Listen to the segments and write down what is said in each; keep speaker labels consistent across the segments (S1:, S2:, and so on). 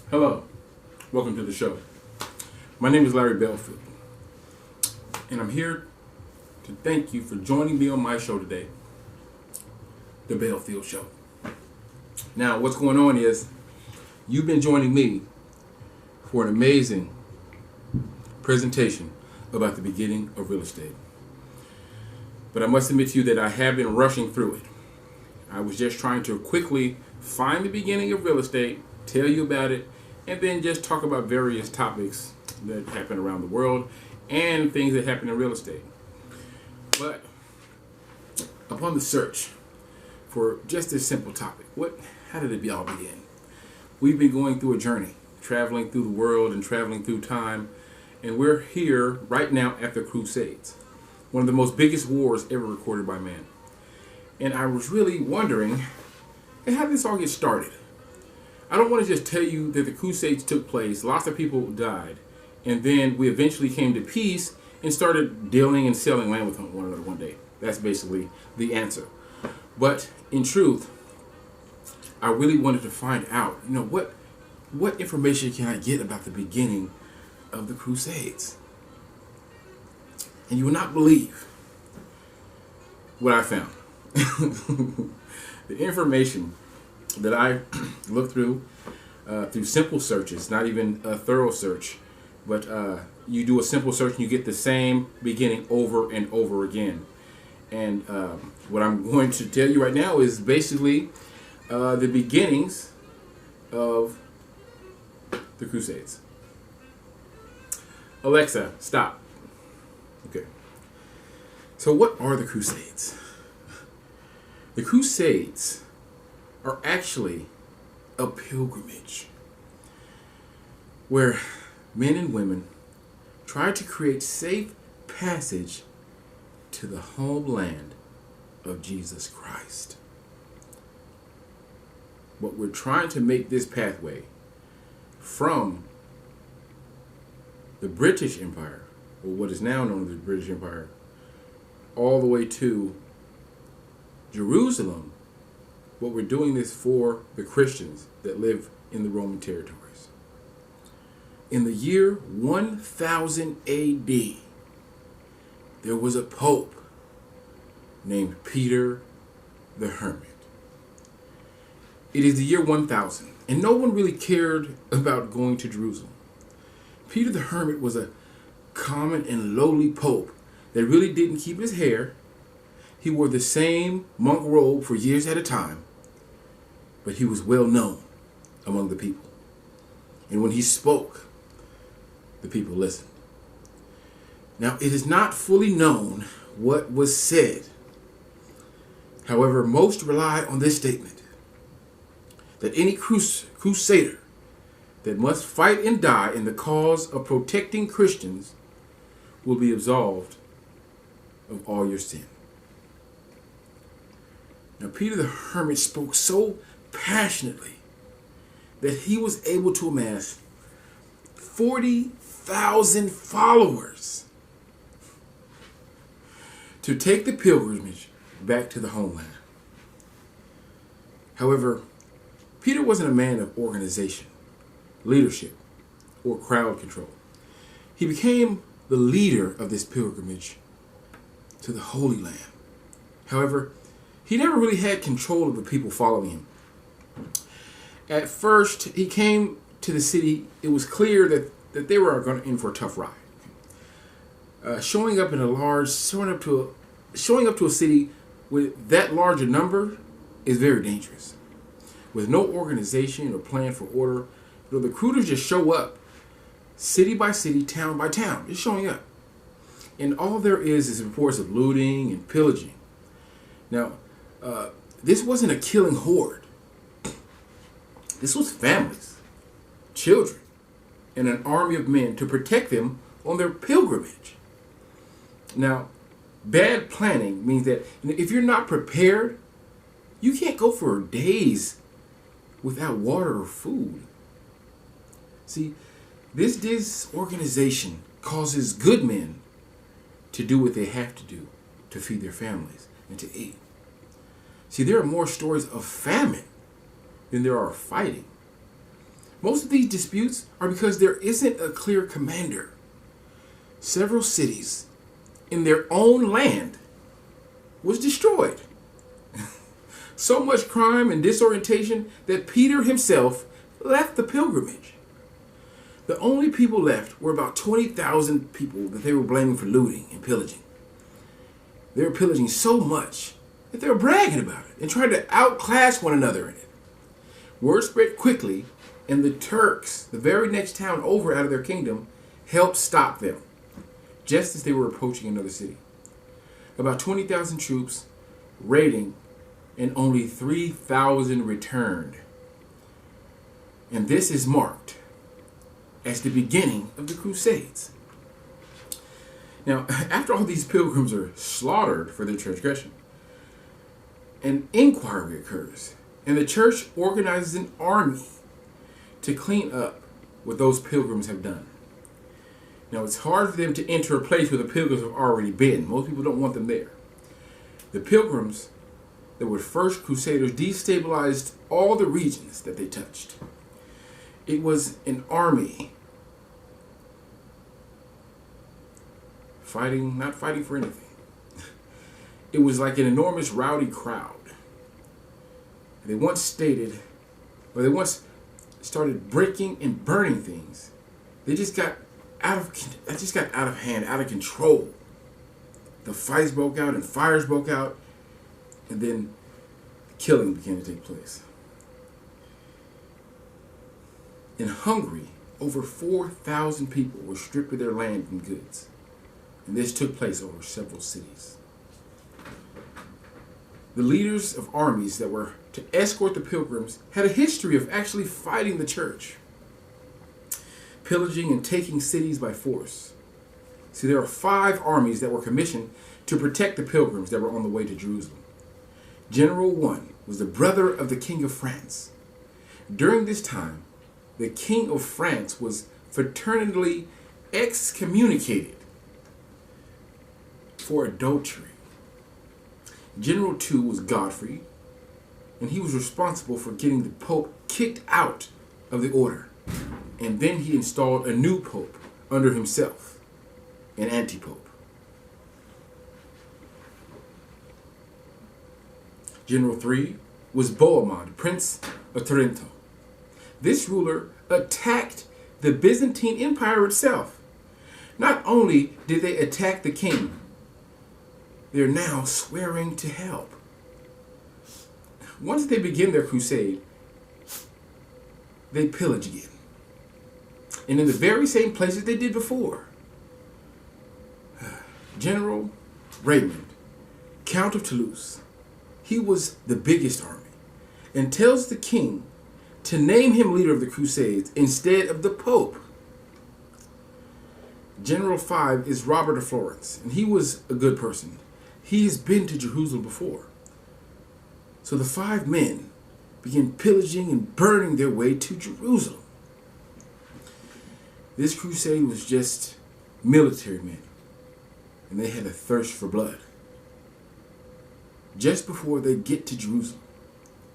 S1: Hello, welcome to the show. My name is Larry Belfield, and I'm here to thank you for joining me on my show today, the Belfield Show. Now, what's going on is you've been joining me for an amazing presentation about the beginning of real estate. But I must admit to you that I have been rushing through it. I was just trying to quickly find the beginning of real estate, tell you about it, and then just talk about various topics that happen around the world and things that happen in real estate. But upon the search for just this simple topic, how did it all begin? We've been going through a journey, traveling through the world and traveling through time, and we're here right now at the Crusades, one of the most biggest wars ever recorded by man. And I was really wondering, how did this all get started? I don't want to just tell you that the Crusades took place, lots of people died, and then we eventually came to peace and started dealing and selling land with one another one day. That's basically the answer. But in truth, I really wanted to find out, what information can I get about the beginning of the Crusades? And you will not believe what I found. The information that I looked through simple searches, not even a thorough search, but you do a simple search and you get the same beginning over and over again. And what I'm going to tell you right now is basically the beginnings of the Crusades. Alexa, stop. Okay. So what are the Crusades? The Crusades are actually a pilgrimage where men and women try to create safe passage to the homeland of Jesus Christ. But we're trying to make this pathway from the British Empire, or what is now known as the British Empire, all the way to Jerusalem. But we're doing this for the Christians that live in the Roman territories. In the year 1000 AD, there was a pope named Peter the Hermit. It is the year 1000, and no one really cared about going to Jerusalem. Peter the Hermit was a common and lowly pope that really didn't keep his hair. He wore the same monk robe for years at a time, but he was well known among the people. And when he spoke, the people listened. Now, it is not fully known what was said. However, most rely on this statement, that any crusader that must fight and die in the cause of protecting Christians will be absolved of all your sin. Now, Peter the Hermit spoke so passionately that he was able to amass 40,000 followers to take the pilgrimage back to the homeland. However, Peter wasn't a man of organization, leadership, or crowd control. He became the leader of this pilgrimage to the Holy Land. However, he never really had control of the people following him. At first, he came to the city. It was clear that they were going in for a tough ride. Showing up to a city with that large a number is very dangerous. With no organization or plan for order, the recruiters just show up, city by city, town by town, just showing up. And all there is reports of looting and pillaging. Now, this wasn't a killing horde. This was families, children, and an army of men to protect them on their pilgrimage. Now, bad planning means that if you're not prepared, you can't go for days without water or food. See, this disorganization causes good men to do what they have to do to feed their families and to eat. See, there are more stories of famine than there are fighting. Most of these disputes are because there isn't a clear commander. Several cities in their own land was destroyed. So much crime and disorientation that Peter himself left the pilgrimage. The only people left were about 20,000 people that they were blaming for looting and pillaging. They were pillaging so much that they were bragging about it and trying to outclass one another in it. Word spread quickly, and the Turks, the very next town over out of their kingdom, helped stop them, just as they were approaching another city. About 20,000 troops raiding, and only 3,000 returned. And this is marked as the beginning of the Crusades. Now, after all these pilgrims are slaughtered for their transgression, an inquiry occurs, and the church organizes an army to clean up what those pilgrims have done. Now, it's hard for them to enter a place where the pilgrims have already been. Most people don't want them there. The pilgrims that were first crusaders destabilized all the regions that they touched. It was an army not fighting for anything. It was like an enormous rowdy crowd. They once started breaking and burning things. They just got out of hand, out of control. The fights broke out and fires broke out, and then killing began to take place. In Hungary, over 4,000 people were stripped of their land and goods, and this took place over several cities. The leaders of armies that were to escort the pilgrims had a history of actually fighting the church, pillaging and taking cities by force. See, there are 5 armies that were commissioned to protect the pilgrims that were on the way to Jerusalem. General 1 was the brother of the King of France. During this time, the King of France was fraternally excommunicated for adultery. General 2 was Godfrey, and he was responsible for getting the Pope kicked out of the order. And then he installed a new Pope under himself, an anti-Pope. General 3 was Bohemond, Prince of Trento. This ruler attacked the Byzantine Empire itself. Not only did they attack the king, they're now swearing to help. Once they begin their crusade, they pillage again. And in the very same places they did before. General Raymond, Count of Toulouse, he was the biggest army, and tells the king to name him leader of the Crusades instead of the Pope. General 5 is Robert of Florence, and he was a good person. He has been to Jerusalem before. So the 5 men begin pillaging and burning their way to Jerusalem. This crusade was just military men, and they had a thirst for blood. Just before they get to Jerusalem,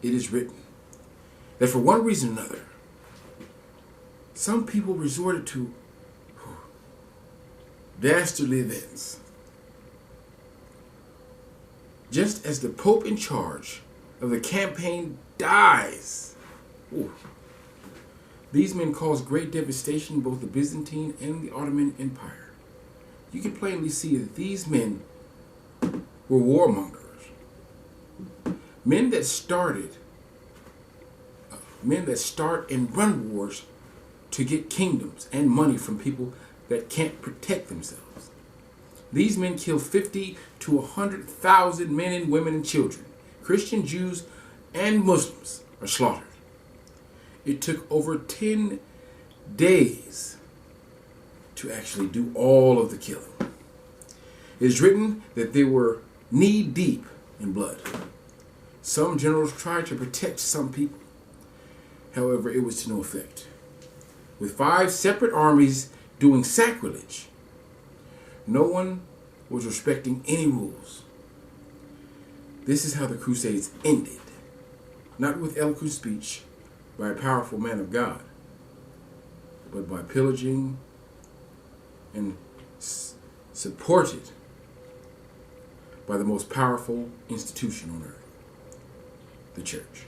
S1: it is written that for one reason or another, some people resorted to dastardly events. Just as the Pope in charge of the campaign dies, these men caused great devastation in both the Byzantine and the Ottoman Empire. You can plainly see that these men were warmongers. Men that start and run wars to get kingdoms and money from people that can't protect themselves. These men kill 50 to 100,000 men and women and children. Christian, Jews, and Muslims are slaughtered. It took over 10 days to actually do all of the killing. It is written that they were knee-deep in blood. Some generals tried to protect some people. However, it was to no effect. With 5 separate armies doing sacrilege, no one was respecting any rules. This is how the Crusades ended. Not with eloquent speech by a powerful man of God, but by pillaging and supported by the most powerful institution on earth, the church.